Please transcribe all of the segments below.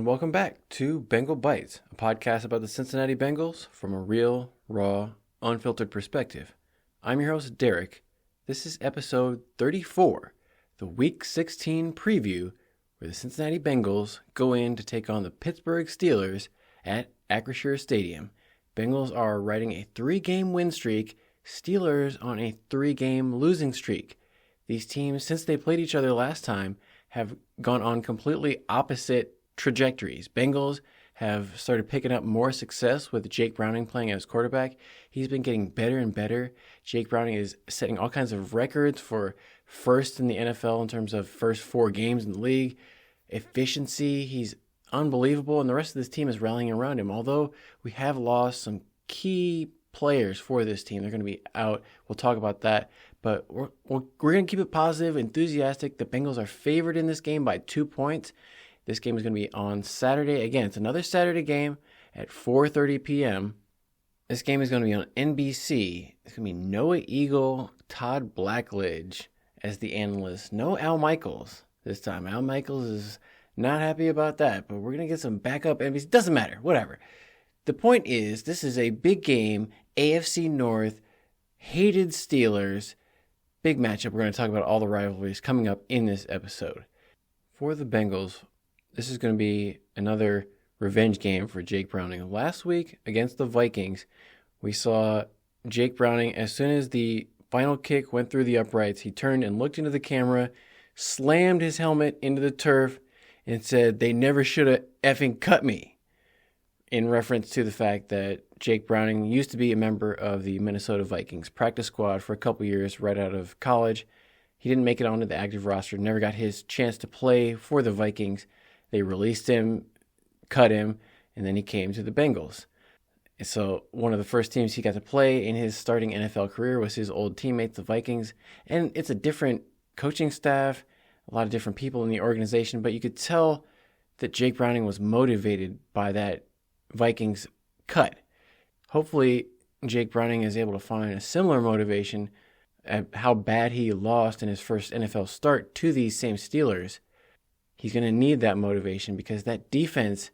welcome back to Bengal Bites, a podcast about the Cincinnati Bengals from a real, raw, unfiltered perspective. I'm your host, Derek. This is episode 34, the Week 16 preview, where the Cincinnati Bengals go in to take on the Pittsburgh Steelers at Acrisure Stadium. Bengals are riding a 3-game win streak, Steelers on a 3-game losing streak. These teams, since they played each other last time, have gone on completely opposite trajectories. Bengals have started picking up more success with Jake Browning playing as quarterback. He's been getting better and better. Jake Browning is setting all kinds of records for first in the NFL in terms of first 4 games in the league. Efficiency, he's unbelievable, and the rest of this team is rallying around him. Although we have lost some key players for this team, they're going to be out. We'll talk about that. But we're going to keep it positive, enthusiastic. The Bengals are favored in this game by 2 points. This game is going to be on Saturday. Again, it's another Saturday game at 4:30 p.m. This game is going to be on NBC. It's going to be Noah Eagle, Todd Blackledge as the analyst. No Al Michaels this time. Al Michaels is not happy about that, but we're going to get some backup NBC. Doesn't matter. Whatever. The point is, this is a big game. AFC North, hated Steelers. Big matchup. We're going to talk about all the rivalries coming up in this episode. For the Bengals, this is going to be another revenge game for Jake Browning. Last week against the Vikings, we saw Jake Browning, as soon as the final kick went through the uprights, he turned and looked into the camera, slammed his helmet into the turf, and said, "They never should have effing cut me," in reference to the fact that Jake Browning used to be a member of the Minnesota Vikings practice squad for a couple years right out of college. He didn't make it onto the active roster, never got his chance to play for the Vikings. They released him, cut him, and then he came to the Bengals. And so one of the first teams he got to play in his starting NFL career was his old teammates, the Vikings. And it's a different coaching staff, a lot of different people in the organization, but you could tell that Jake Browning was motivated by that Vikings cut. Hopefully, Jake Browning is able to find a similar motivation at how bad he lost in his first NFL start to these same Steelers. He's going to need that motivation because that defense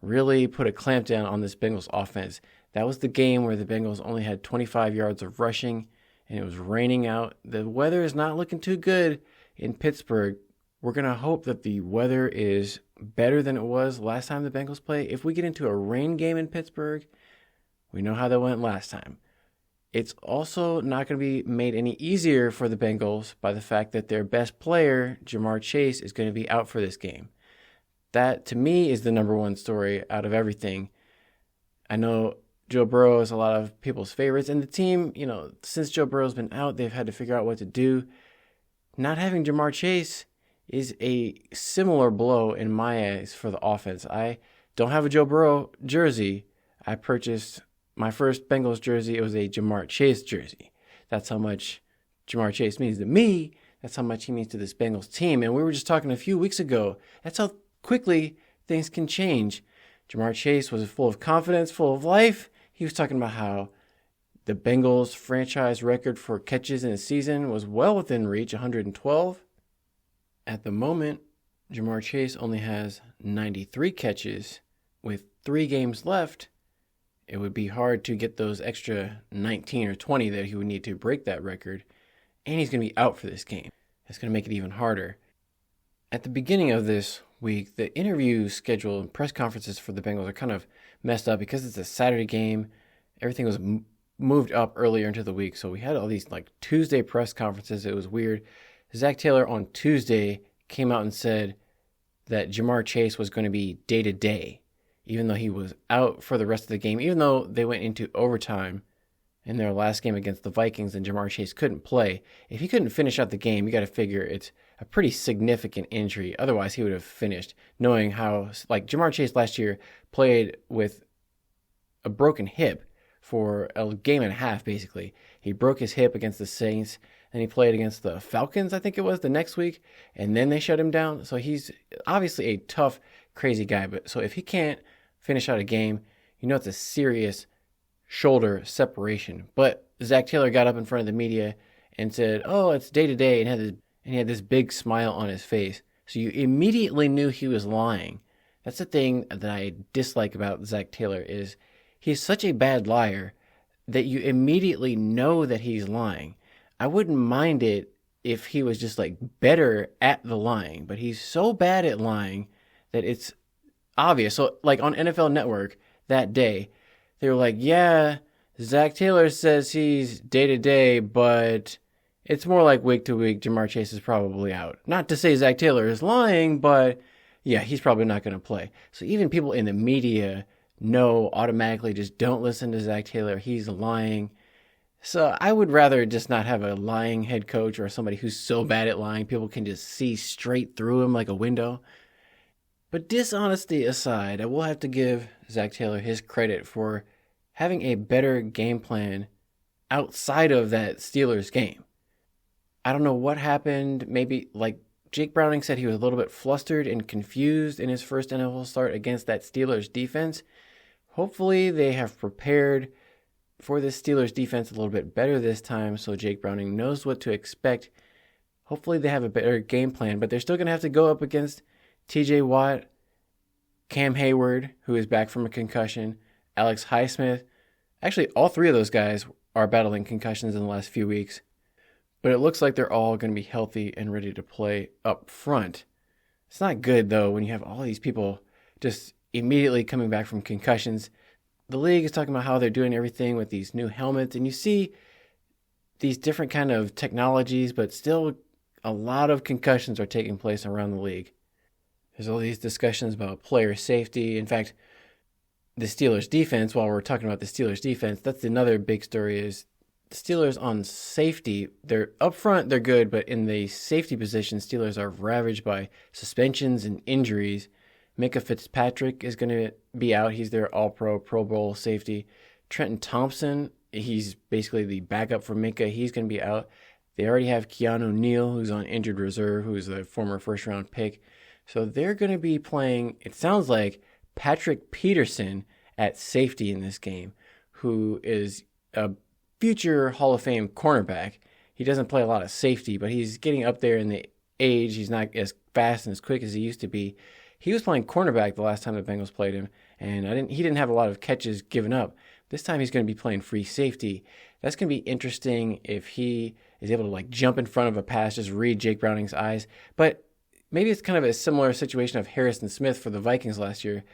really put a clamp down on this Bengals offense. That was the game where the Bengals only had 25 yards of rushing, and it was raining out. The weather is not looking too good in Pittsburgh. We're going to hope that the weather is better than it was last time the Bengals played. If we get into a rain game in Pittsburgh, we know how that went last time. It's also not going to be made any easier for the Bengals by the fact that their best player, Jamar Chase, is going to be out for this game. That, to me, is the number one story out of everything. I know Joe Burrow is a lot of people's favorites, and the team, since Joe Burrow's been out, they've had to figure out what to do. Not having Jamar Chase is a similar blow in my eyes for the offense. I don't have a Joe Burrow jersey. I purchased my first Bengals jersey. It was a Jamar Chase jersey. That's how much Jamar Chase means to me. That's how much he means to this Bengals team. And we were just talking a few weeks ago. That's how quickly things can change. Jamar Chase was full of confidence, full of life. He was talking about how the Bengals franchise record for catches in a season was well within reach, 112. At the moment, Jamar Chase only has 93 catches with 3 games left. It would be hard to get those extra 19 or 20 that he would need to break that record. And he's going to be out for this game. That's going to make it even harder. At the beginning of this week, the interview schedule and press conferences for the Bengals are kind of messed up because it's a Saturday game. Everything was moved up earlier into the week. So we had all these Tuesday press conferences. It was weird. Zach Taylor on Tuesday came out and said that Jamar Chase was going to be day-to-day, even though he was out for the rest of the game, even though they went into overtime in their last game against the Vikings and Jamar Chase couldn't play. If he couldn't finish out the game, you got to figure it's a pretty significant injury. Otherwise, he would have finished, knowing how, Jamar Chase last year played with a broken hip for a game and a half, basically. He broke his hip against the Saints, and he played against the Falcons, I think it was, the next week, and then they shut him down. So he's obviously a tough, crazy guy. But so if he can't finish out a game, it's a serious shoulder separation. But Zach Taylor got up in front of the media and said, "Oh, it's day-to-day," and he had this big smile on his face. So you immediately knew he was lying. That's the thing that I dislike about Zach Taylor is he's such a bad liar that you immediately know that he's lying. I wouldn't mind it if he was just like better at the lying, but he's so bad at lying that it's obvious. So like on NFL Network that day, they were like, yeah, Zach Taylor says he's day to day, but it's more like week to week. Jamar Chase is probably out. Not to say Zach Taylor is lying, but yeah, he's probably not going to play. So even people in the media know automatically, just don't listen to Zach Taylor. He's lying. So I would rather just not have a lying head coach or somebody who's so bad at lying, people can just see straight through him like a window. But dishonesty aside, I will have to give Zach Taylor his credit for having a better game plan outside of that Steelers game. I don't know what happened. Maybe like Jake Browning said he was a little bit flustered and confused in his first NFL start against that Steelers defense. Hopefully they have prepared for this Steelers defense a little bit better this time so Jake Browning knows what to expect. Hopefully they have a better game plan, but they're still going to have to go up against TJ Watt, Cam Hayward, who is back from a concussion, Alex Highsmith. Actually, all three of those guys are battling concussions in the last few weeks, but it looks like they're all going to be healthy and ready to play up front. It's not good, though, when you have all these people just immediately coming back from concussions. The league is talking about how they're doing everything with these new helmets, and you see these different kind of technologies, but still a lot of concussions are taking place around the league. There's all these discussions about player safety. In fact, the Steelers defense, while we're talking about the Steelers defense, that's another big story is the Steelers on safety. They're up front, they're good, but in the safety position, Steelers are ravaged by suspensions and injuries. Micah Fitzpatrick is going to be out. He's their all-pro, Pro Bowl safety. Trenton Thompson, he's basically the backup for Micah. He's going to be out. They already have Keanu Neal, who's on injured reserve, who's a former first-round pick. So they're going to be playing, it sounds like, Patrick Peterson at safety in this game, who is a future Hall of Fame cornerback. He doesn't play a lot of safety, but he's getting up there in the age. He's not as fast and as quick as he used to be. He was playing cornerback the last time the Bengals played him, and he didn't have a lot of catches given up. This time he's going to be playing free safety. That's going to be interesting if he is able to like jump in front of a pass, just read Jake Browning's eyes. But maybe it's kind of a similar situation of Harrison Smith for the Vikings last year,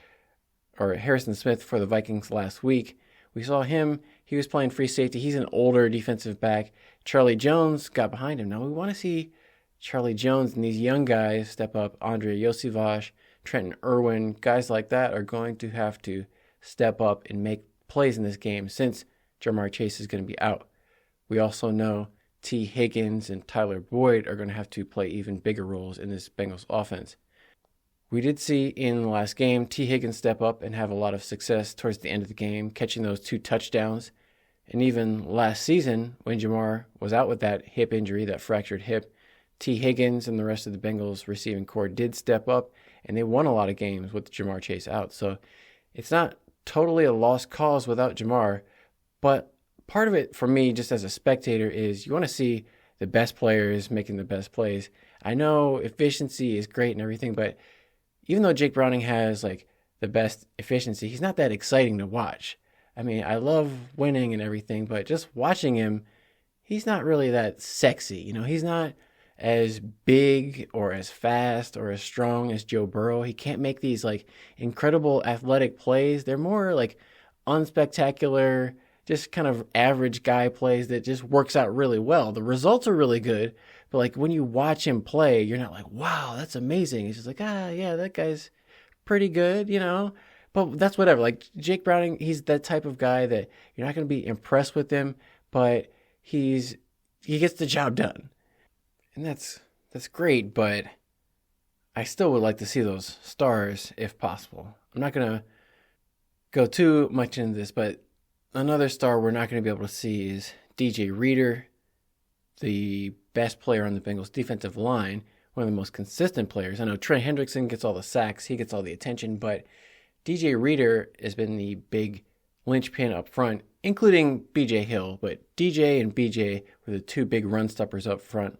or Harrison Smith for the Vikings last week. We saw him. He was playing free safety. He's an older defensive back. Charlie Jones got behind him. Now we want to see Charlie Jones and these young guys step up. Andre Yosivas, Trenton Irwin, guys like that are going to have to step up and make plays in this game since Jamar Chase is going to be out. We also know T. Higgins and Tyler Boyd are going to have to play even bigger roles in this Bengals offense. We did see in the last game T. Higgins step up and have a lot of success towards the end of the game, catching those 2 touchdowns. And even last season, when Jamar was out with that hip injury, that fractured hip, T. Higgins and the rest of the Bengals receiving corps did step up, and they won a lot of games with Jamar Chase out. So it's not totally a lost cause without Jamar, but part of it for me, just as a spectator, is you want to see the best players making the best plays. I know efficiency is great and everything, but even though Jake Browning has like the best efficiency, he's not that exciting to watch. I mean, I love winning and everything, but just watching him, he's not really that sexy. You know, he's not as big or as fast or as strong as Joe Burrow. He can't make these like incredible athletic plays. They're more like unspectacular, just kind of average guy plays that just works out really well. The results are really good, but like when you watch him play, you're not like, wow, that's amazing. It's just like, yeah, that guy's pretty good, you know? But that's whatever. Like Jake Browning, he's that type of guy that you're not going to be impressed with him, but he gets the job done. And that's great, but I still would like to see those stars if possible. I'm not going to go too much into this, but another star we're not going to be able to see is DJ Reader, the best player on the Bengals defensive line, one of the most consistent players. I know Trent Hendrickson gets all the sacks, he gets all the attention, but DJ Reader has been the big linchpin up front, including BJ Hill, but DJ and BJ were the 2 big run stoppers up front.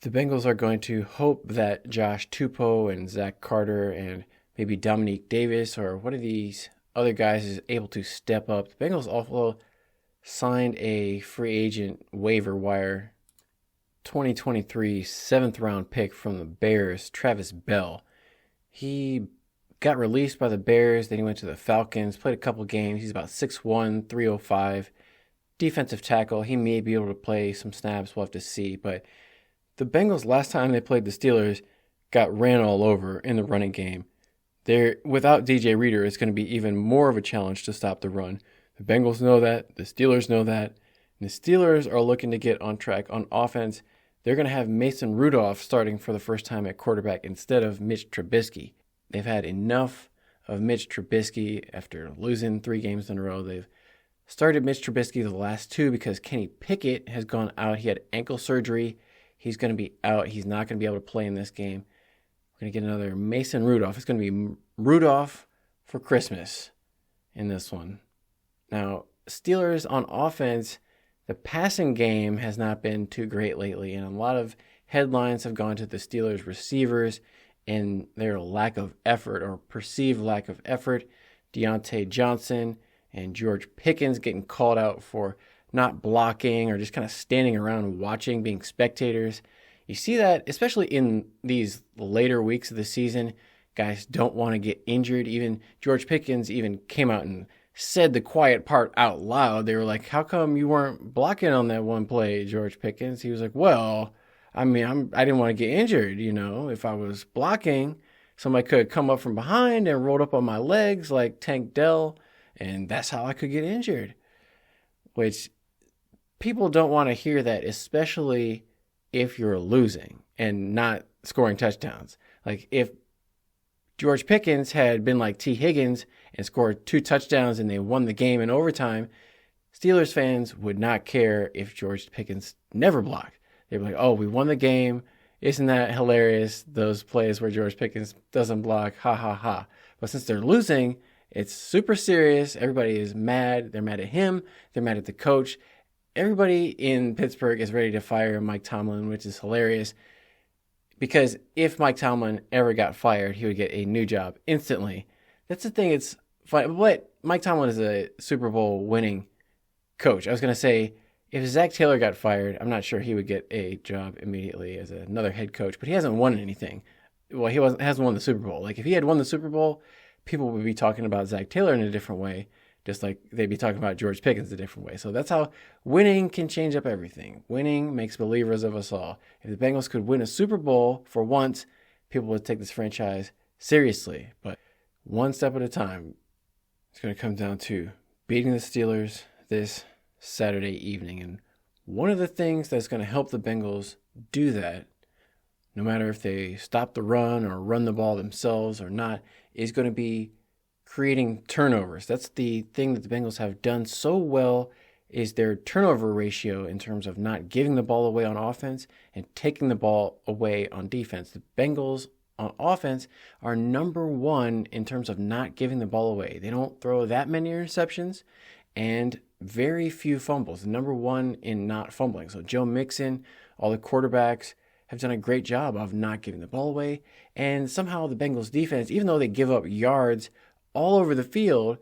The Bengals are going to hope that Josh Tupou and Zach Carter and maybe Dominique Davis or one of these other guys is able to step up. The Bengals also signed a free agent waiver wire 2023 7th round pick from the Bears, Travis Bell. He got released by the Bears, then he went to the Falcons, played a couple games. He's about 6'1", 305. Defensive tackle. He may be able to play some snaps. We'll have to see. But the Bengals, last time they played the Steelers, got ran all over in the running game. Without DJ Reader, it's going to be even more of a challenge to stop the run. The Bengals know that. The Steelers know that. And the Steelers are looking to get on track on offense. They're going to have Mason Rudolph starting for the first time at quarterback instead of Mitch Trubisky. They've had enough of Mitch Trubisky after losing 3 games in a row. They've started Mitch Trubisky the last 2 because Kenny Pickett has gone out. He had ankle surgery. He's going to be out. He's not going to be able to play in this game. We're going to get another Mason Rudolph. It's going to be Rudolph for Christmas in this one. Now, Steelers on offense, the passing game has not been too great lately, and a lot of headlines have gone to the Steelers receivers and their lack of effort or perceived lack of effort. Deontay Johnson and George Pickens getting called out for not blocking or just kind of standing around watching, being spectators. You see that, especially in these later weeks of the season, guys don't want to get injured. Even George Pickens even came out and said the quiet part out loud. They were like, how come you weren't blocking on that one play, George Pickens? He was like, well, I didn't want to get injured. If I was blocking, somebody could come up from behind and rolled up on my legs like Tank Dell, and that's how I could get injured. Which people don't want to hear that, especially if you're losing and not scoring touchdowns. Like if George Pickens had been like T. Higgins and scored 2 touchdowns and they won the game in overtime, Steelers fans would not care if George Pickens never blocked. They'd be like, oh, we won the game. Isn't that hilarious? Those plays where George Pickens doesn't block, ha, ha, ha. But since they're losing, it's super serious. Everybody is mad. They're mad at him. They're mad at the coach. Everybody in Pittsburgh is ready to fire Mike Tomlin, which is hilarious. Because if Mike Tomlin ever got fired, he would get a new job instantly. That's the thing. It's fun. But Mike Tomlin is a Super Bowl winning coach. I was going to say, if Zach Taylor got fired, I'm not sure he would get a job immediately as another head coach. But he hasn't won anything. Well, hasn't won the Super Bowl. Like if he had won the Super Bowl, people would be talking about Zach Taylor in a different way, just like they'd be talking about George Pickens a different way. So that's how winning can change up everything. Winning makes believers of us all. If the Bengals could win a Super Bowl for once, people would take this franchise seriously. But one step at a time, it's going to come down to beating the Steelers this Saturday evening. And one of the things that's going to help the Bengals do that, no matter if they stop the run or run the ball themselves or not, is going to be creating turnovers. That's the thing that the Bengals have done so well, is their turnover ratio in terms of not giving the ball away on offense and taking the ball away on defense. The Bengals on offense are number 1 in terms of not giving the ball away. They don't throw that many interceptions and very few fumbles. Number 1 in not fumbling. So Joe Mixon, all the quarterbacks have done a great job of not giving the ball away. And somehow the Bengals defense, even though they give up yards all over the field,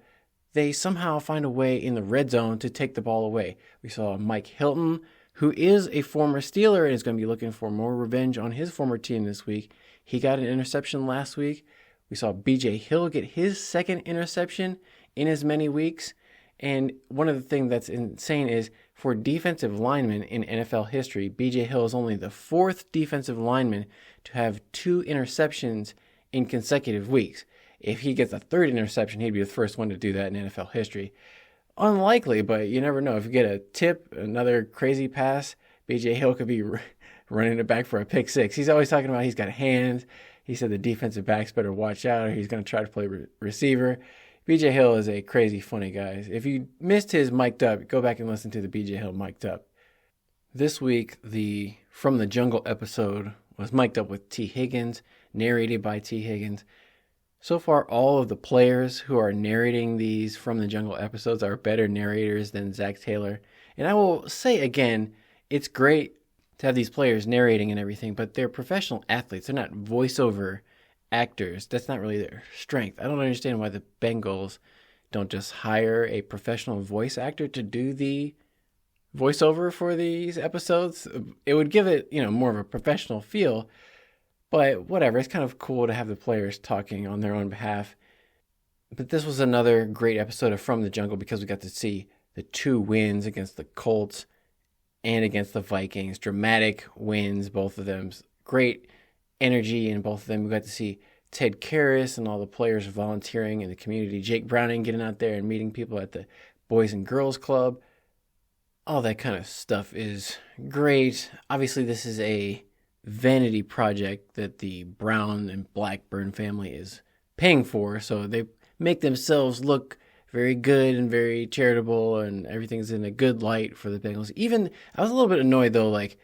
they somehow find a way in the red zone to take the ball away. We saw Mike Hilton, who is a former Steeler and is going to be looking for more revenge on his former team this week. He got an interception last week. We saw B.J. Hill get his 2nd interception in as many weeks. And one of the things that's insane is for defensive linemen in NFL history, B.J. Hill is only the 4th defensive lineman to have 2 interceptions in consecutive weeks. If he gets a 3rd interception, he'd be the first one to do that in NFL history. Unlikely, but you never know. If you get a tip, another crazy pass, B.J. Hill could be running it back for a pick 6. He's always talking about he's got hands. He said the defensive backs better watch out or he's going to try to play receiver. B.J. Hill is a crazy funny guy. If you missed his mic'd up, go back and listen to the B.J. Hill mic'd up. This week, the From the Jungle episode was mic'd up with T. Higgins, narrated by T. Higgins. So far, all of the players who are narrating these From the Jungle episodes are better narrators than Zach Taylor. And I will say again, it's great to have these players narrating and everything, but they're professional athletes. They're not voiceover actors. That's not really their strength. I don't understand why the Bengals don't just hire a professional voice actor to do the voiceover for these episodes. It would give it, more of a professional feel. But whatever, it's kind of cool to have the players talking on their own behalf. But this was another great episode of From the Jungle because we got to see the 2 wins against the Colts and against the Vikings. Dramatic wins, both of them. Great energy in both of them. We got to see Ted Karras and all the players volunteering in the community. Jake Browning getting out there and meeting people at the Boys and Girls Club. All that kind of stuff is great. Obviously, this is a vanity project that the Brown and Blackburn family is paying for, so they make themselves look very good and very charitable, and everything's in a good light for the Bengals. Even, I was a little bit annoyed though, like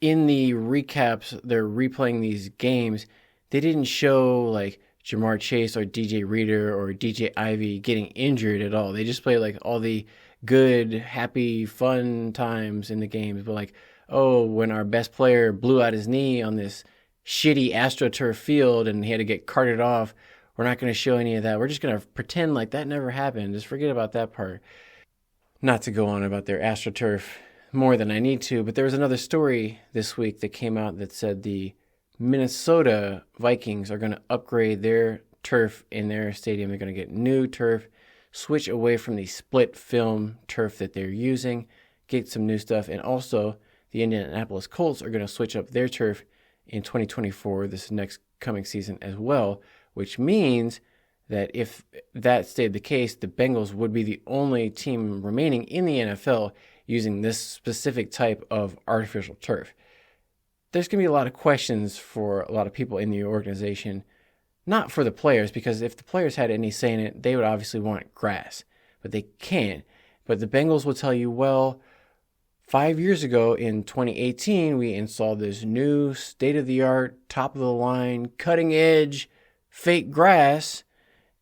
in the recaps, they're replaying these games, they didn't show like Jamar Chase or DJ Reader or DJ Ivy getting injured at all. They just play like all the good, happy, fun times in the games, but like, oh, when our best player blew out his knee on this shitty AstroTurf field and he had to get carted off, we're not going to show any of that. We're just going to pretend like that never happened. Just forget about that part. Not to go on about their AstroTurf more than I need to, but there was another story this week that came out that said the Minnesota Vikings are going to upgrade their turf in their stadium. They're going to get new turf, switch away from the split film turf that they're using, get some new stuff, and also the Indianapolis Colts are going to switch up their turf in 2024, this next coming season as well, which means that if that stayed the case, the Bengals would be the only team remaining in the NFL using this specific type of artificial turf. There's going to be a lot of questions for a lot of people in the organization, not for the players, because if the players had any say in it, they would obviously want grass, but they can't. But the Bengals will tell you, well, 5 years ago in 2018, we installed this new state-of-the-art, top-of-the-line, cutting-edge fake grass,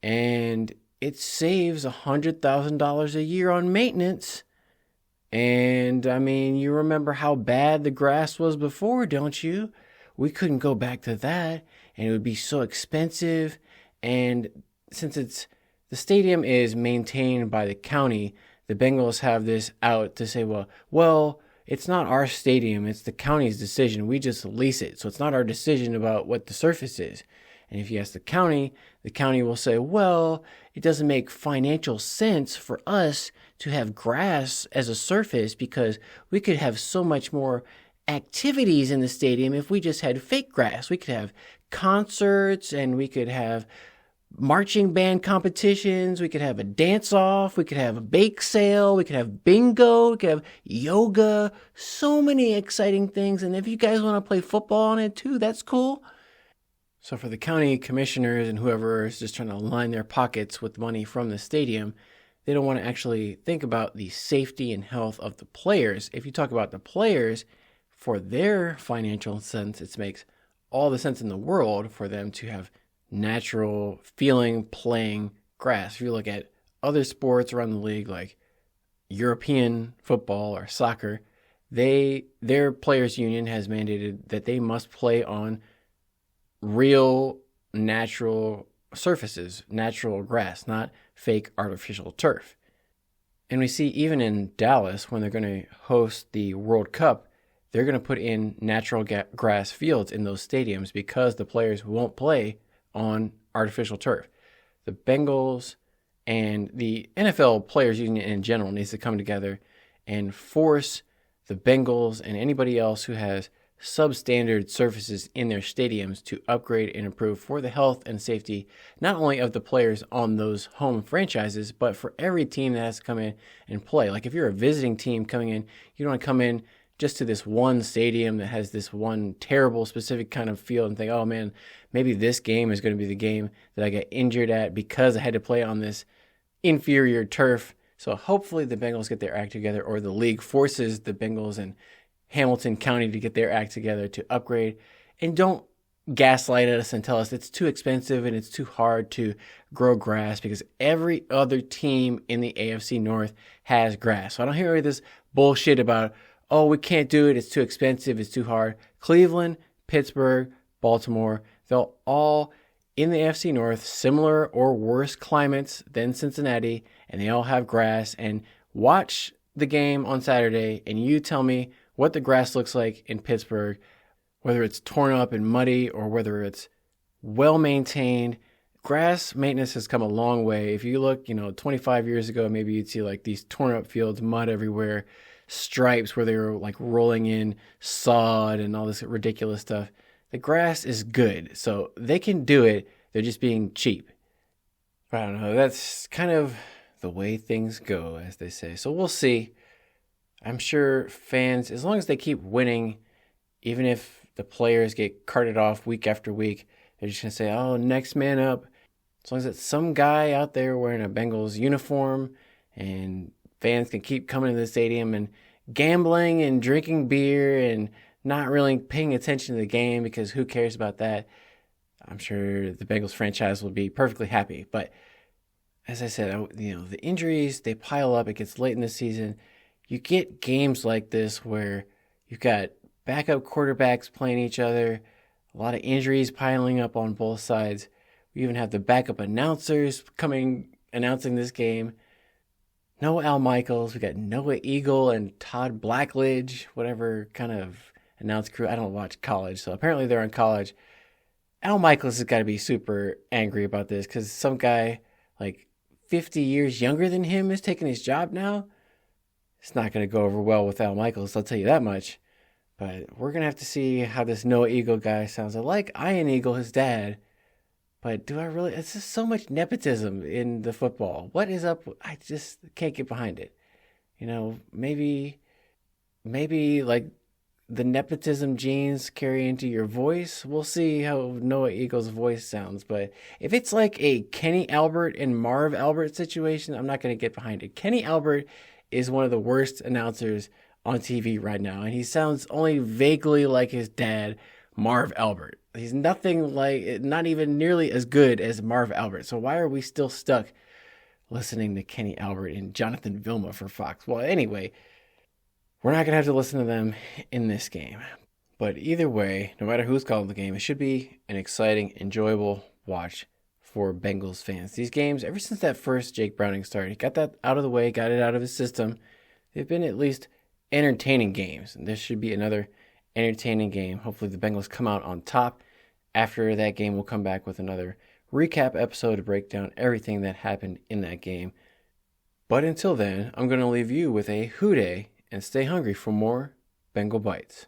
and it saves $100,000 a year on maintenance. And, I mean, you remember how bad the grass was before, don't you? We couldn't go back to that, and it would be so expensive. And since the stadium is maintained by the county, the Bengals have this out to say, well, it's not our stadium. It's the county's decision. We just lease it. So it's not our decision about what the surface is. And if you ask the county will say, well, it doesn't make financial sense for us to have grass as a surface because we could have so much more activities in the stadium if we just had fake grass. We could have concerts and we could have marching band competitions, we could have a dance-off, we could have a bake sale, we could have bingo, we could have yoga, so many exciting things. And if you guys want to play football on it too, that's cool. So for the county commissioners and whoever is just trying to line their pockets with money from the stadium, they don't want to actually think about the safety and health of the players. If you talk about the players, for their financial sense, it makes all the sense in the world for them to have natural feeling playing grass. If you look at other sports around the league like European football or soccer, their players union has mandated that they must play on real natural surfaces, natural grass, not fake artificial turf. And we see even in Dallas, when they're going to host the World Cup, they're going to put in natural grass fields in those stadiums because the players won't play on artificial turf. The Bengals and the NFL Players Union in general needs to come together and force the Bengals and anybody else who has substandard surfaces in their stadiums to upgrade and improve for the health and safety, not only of the players on those home franchises, but for every team that has to come in and play. Like if you're a visiting team coming in, you don't want to come in just to this one stadium that has this one terrible specific kind of field and think, oh man, maybe this game is going to be the game that I get injured at because I had to play on this inferior turf. So hopefully the Bengals get their act together, or the league forces the Bengals and Hamilton County to get their act together to upgrade. And don't gaslight us and tell us it's too expensive and it's too hard to grow grass, because every other team in the AFC North has grass. So I don't hear any of this bullshit about, oh, we can't do it, it's too expensive, it's too hard. Cleveland, Pittsburgh, Baltimore. They'll all in the AFC North, similar or worse climates than Cincinnati, and they all have grass. And watch the game on Saturday, and you tell me what the grass looks like in Pittsburgh, whether it's torn up and muddy or whether it's well-maintained. Grass maintenance has come a long way. If you look, 25 years ago, maybe you'd see like these torn up fields, mud everywhere, stripes where they were like rolling in sod and all this ridiculous stuff. The grass is good, so they can do it. They're just being cheap. But I don't know. That's kind of the way things go, as they say. So we'll see. I'm sure fans, as long as they keep winning, even if the players get carted off week after week, they're just going to say, oh, next man up. As long as it's some guy out there wearing a Bengals uniform and fans can keep coming to the stadium and gambling and drinking beer and not really paying attention to the game because who cares about that? I'm sure the Bengals franchise will be perfectly happy. But as I said, the injuries, they pile up. It gets late in the season. You get games like this where you've got backup quarterbacks playing each other, a lot of injuries piling up on both sides. We even have the backup announcers announcing this game. No Al Michaels. We got Noah Eagle and Todd Blackledge, whatever kind of announce crew. I don't watch college, so apparently they're in college. Al Michaels has got to be super angry about this because some guy like 50 years younger than him is taking his job now. It's not going to go over well with Al Michaels, I'll tell you that much. But we're going to have to see how this Noah Eagle guy sounds. I like Ian Eagle, his dad. But do I really? It's just so much nepotism in the football. What is up? I just can't get behind it. Maybe like the nepotism genes carry into your voice. We'll see how Noah Eagle's voice sounds. But if it's like a Kenny Albert and Marv Albert situation, I'm not going to get behind it. Kenny Albert is one of the worst announcers on TV right now, and he sounds only vaguely like his dad, Marv Albert. He's not even nearly as good as Marv Albert. So why are we still stuck listening to Kenny Albert and Jonathan Vilma for Fox? Well, anyway, we're not going to have to listen to them in this game. But either way, no matter who's calling the game, it should be an exciting, enjoyable watch for Bengals fans. These games, ever since that first Jake Browning start, he got that out of the way, got it out of his system. They've been at least entertaining games. And this should be another entertaining game. Hopefully the Bengals come out on top. After that game, we'll come back with another recap episode to break down everything that happened in that game. But until then, I'm going to leave you with a hoo-day and stay hungry for more Bengal Bites.